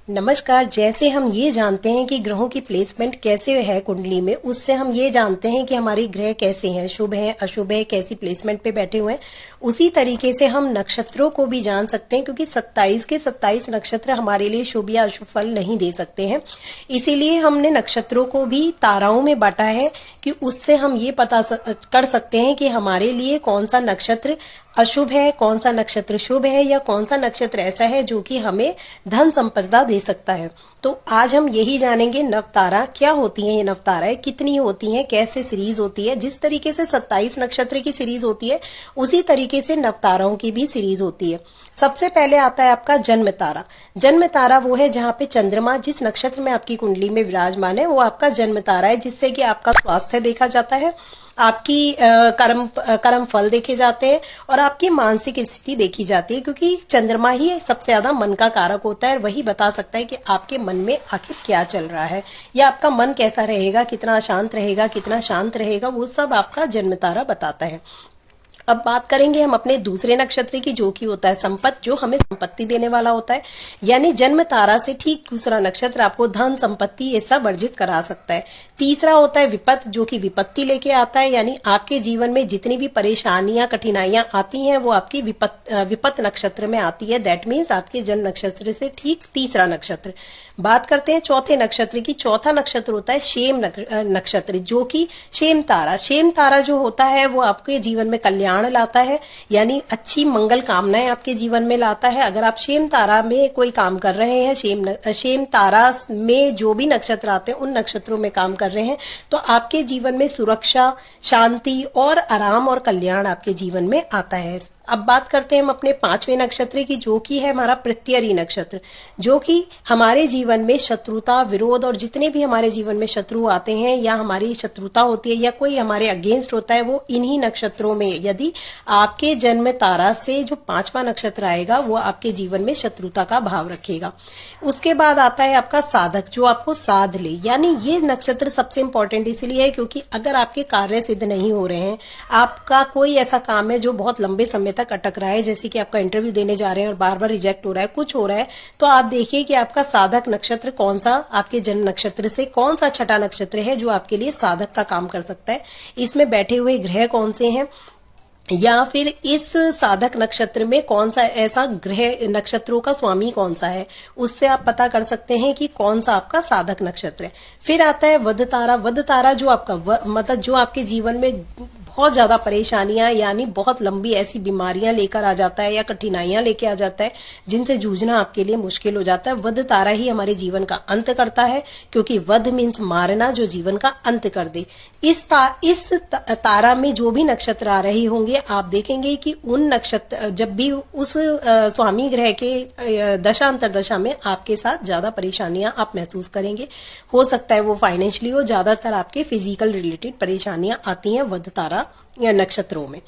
नमस्कार। जैसे हम ये जानते हैं कि ग्रहों की प्लेसमेंट कैसे है कुंडली में, उससे हम ये जानते हैं कि हमारे ग्रह कैसे हैं, शुभ हैं, अशुभ है, कैसी प्लेसमेंट पे बैठे हुए हैं। उसी तरीके से हम नक्षत्रों को भी जान सकते हैं, क्योंकि 27 के 27 नक्षत्र हमारे लिए शुभ या अशुभ फल नहीं दे सकते हैं। इसीलिए हमने नक्षत्रों को भी ताराओं में बांटा है कि उससे हम ये पता कर सकते हैं कि हमारे लिए कौन सा नक्षत्र अशुभ है, कौन सा नक्षत्र शुभ है, या कौन सा नक्षत्र ऐसा है जो कि हमें धन संपदा दे सकता है। तो आज हम यही जानेंगे नवतारा क्या होती हैं, ये नवताराएं कितनी होती हैं, कैसे सीरीज होती है। जिस तरीके से 27 नक्षत्र की सीरीज होती है, उसी तरीके से नवताराओं की भी सीरीज होती है। सबसे पहले आता है आपका जन्म तारा। जन्म तारा वो है जहाँ पे चंद्रमा जिस नक्षत्र में आपकी कुंडली में विराजमान है, वो आपका जन्म तारा है, जिससे कि आपका स्वास्थ्य देखा जाता है, आपकी कर्म फल देखे जाते हैं और आपकी मानसिक स्थिति देखी जाती है, क्योंकि चंद्रमा ही सबसे ज्यादा मन का कारक होता है और वही बता सकता है कि आपके मन में आखिर क्या चल रहा है, या आपका मन कैसा रहेगा, कितना शांत रहेगा, कितना शांत रहेगा, वो सब आपका जन्म तारा बताता है। अब बात करेंगे हम अपने दूसरे नक्षत्र की, जो कि होता है संपत्ति, जो हमें संपत्ति देने वाला होता है। यानी जन्म तारा से ठीक दूसरा नक्षत्र आपको धन, संपत्ति ये सब अर्जित करा सकता है। तीसरा होता है विपत्त, जो कि विपत्ति लेके आता है, यानी आपके जीवन में जितनी भी परेशानियां, कठिनाइयां आती हैं वो आपकी विपत्त नक्षत्र में आती है। दैट मीन्स आपके जन्म नक्षत्र से ठीक तीसरा नक्षत्र। बात करते हैं चौथे नक्षत्र की। चौथा नक्षत्र होता है शेम नक्षत्र, जो कि शेम तारा। शेम तारा जो होता है वो आपके जीवन में कल्याण लाता है, यानी अच्छी मंगल कामनाएं आपके जीवन में लाता है। अगर आप शेम तारा में कोई काम कर रहे हैं, शेम तारा में जो भी नक्षत्र आते हैं उन नक्षत्रों में काम कर रहे हैं, तो आपके जीवन में सुरक्षा, शांति और आराम और कल्याण आपके जीवन में आता है। अब बात करते हैं हम अपने पांचवें नक्षत्र की, जो कि है हमारा प्रत्यरी नक्षत्र, जो कि हमारे जीवन में शत्रुता, विरोध और जितने भी हमारे जीवन में शत्रु आते हैं या हमारी शत्रुता होती है या कोई हमारे अगेंस्ट होता है, वो इन्हीं नक्षत्रों में, यदि आपके जन्म तारा से जो पांचवा नक्षत्र आएगा वो आपके जीवन में शत्रुता का भाव रखेगा। उसके बाद आता है आपका साधक, जो आपको साध ले। यानी ये नक्षत्र सबसे इंपॉर्टेंट इसलिए है क्योंकि अगर आपके कार्य सिद्ध नहीं हो रहे हैं, आपका कोई ऐसा काम है जो बहुत लंबे समय तक अटक रहा है, जैसे कि आपका इंटरव्यू देने जा रहे हैं और बार बार रिजेक्ट हो रहा है, कुछ हो रहा है, तो आप देखिए कि आपका साधक नक्षत्र कौन सा, आपके जन्म नक्षत्र से कौन सा छठा नक्षत्र है जो आपके लिए साधक का काम कर सकता है। इसमें बैठे हुए ग्रह कौन से हैं, या फिर इस साधक नक्षत्र में कौन सा ऐसा ग्रह, नक्षत्रों का स्वामी कौन सा है, उससे आप पता कर सकते हैं कि कौन सा आपका साधक नक्षत्र है। फिर आता है वध तारा। वध तारा जो आपका मतलब जो आपके जीवन में बहुत ज्यादा परेशानियां, यानी बहुत लंबी ऐसी बीमारियां लेकर आ जाता है या कठिनाइयां लेके आ जाता है जिनसे जूझना आपके लिए मुश्किल हो जाता है। वध तारा ही हमारे जीवन का अंत करता है, क्योंकि वध मीन्स मारना, जो जीवन का अंत कर दे। इस तारा में जो भी नक्षत्र आ रहे होंगे, आप देखेंगे कि उन नक्षत्र जब भी उस स्वामी ग्रह के दशा अंतरदशा में आपके साथ ज्यादा परेशानियां आप महसूस करेंगे। हो सकता है वो फाइनेंशियली हो, ज्यादातर आपके फिजिकल रिलेटेड परेशानियां आती हैं वध तारा या नक्षत्रों में।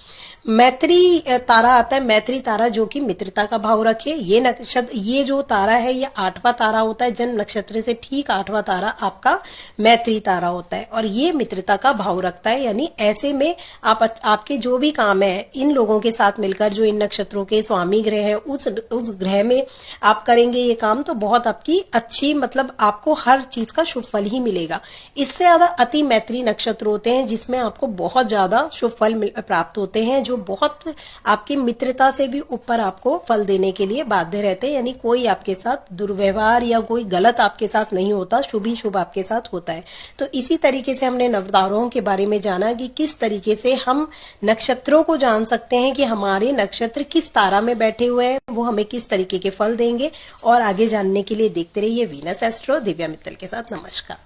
मैत्री तारा आता है। मैत्री तारा जो कि मित्रता का भाव रखे। ये नक्षत्र, ये जो तारा है ये 8वां तारा होता है। जन्म नक्षत्र से ठीक 8वां तारा आपका मैत्री तारा होता है और ये मित्रता का भाव रखता है। यानी ऐसे में आपके जो भी काम है इन लोगों के साथ मिलकर, जो इन नक्षत्रों के स्वामी ग्रह है, उस ग्रह में आप करेंगे ये काम, तो बहुत आपकी अच्छी, मतलब आपको हर चीज का शुभ फल ही मिलेगा। इससे ज्यादा अति मैत्री नक्षत्र होते हैं जिसमें आपको बहुत ज्यादा शुभ फल प्राप्त होते हैं, जो बहुत आपकी मित्रता से भी ऊपर आपको फल देने के लिए बाध्य रहते हैं। यानी कोई आपके साथ दुर्व्यवहार या कोई गलत आपके साथ नहीं होता, शुभ ही शुभ आपके साथ होता है। तो इसी तरीके से हमने नवतारों के बारे में जाना कि किस तरीके से हम नक्षत्रों को जान सकते हैं कि हमारे नक्षत्र किस तारा में बैठे हुए हैं, वो हमें किस तरीके के फल देंगे। और आगे जानने के लिए देखते रहिए वीनस एस्ट्रो दिव्या मित्तल के साथ। नमस्कार।